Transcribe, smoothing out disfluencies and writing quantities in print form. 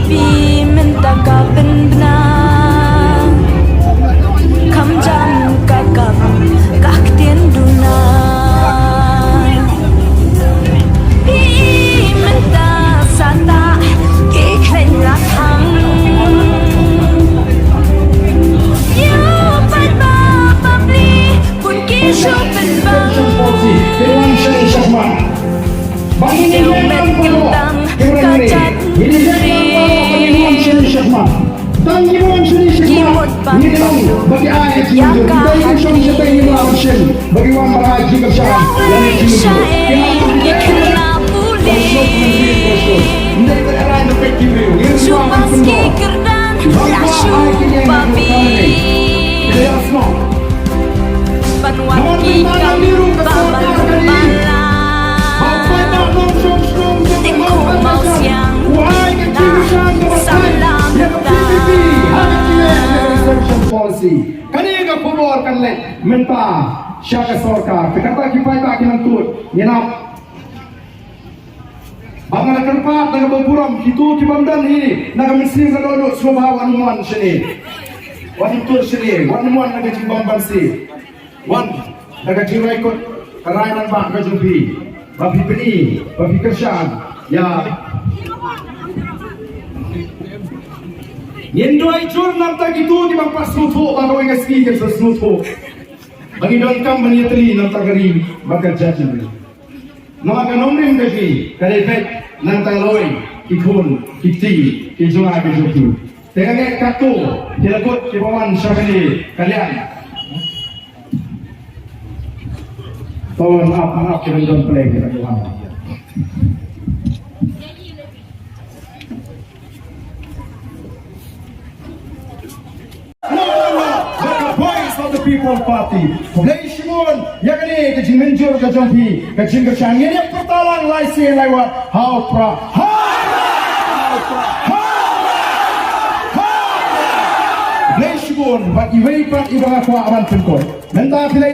ปีมันตะกาเป็นบนาคำจำกะกับกักเตียนดูนาพี่มันตาสาตาเกี่เคล็ดลับหังยาไปบ้าบับลีบุญกี้ชอบเป็นบังYung met kentang kacat Kimot pang yang Yahweh syair ikna puli Subas kikerdan lasyu babi Panwat kikam bamal bala Kaniga pumor kan le menta syaka sorkar kata kipai tak kinantut nyenap bangala kerpat naga berburam itu kibamdan ini naga misri kadodot subha wanuan sini wanutur sini wanuan naga kibamban si wan naga jirai kot kerainan bak kajumpi babi peni babi kersyaan ya Yendoi jur nam tak itu di bangpa snuto baru ingat ski ke snuto. Bagi don kam bani teri nam tak gari bakal judge. Nama kanomrim kaji kali pet nam tak loi ikun kiti kijunga kijuku. Tengah ke kato dilakut kibawan syakani kalian. Tahun maaf kita don play kita kibawan. People Party. Play Shimon, Yakani, Kajin Minjur, Kajampi, Kajin Kachan, Yeni Putalan, Laisi, and Laiwa, how proud. Play Shimon, but you wait, but you don't have to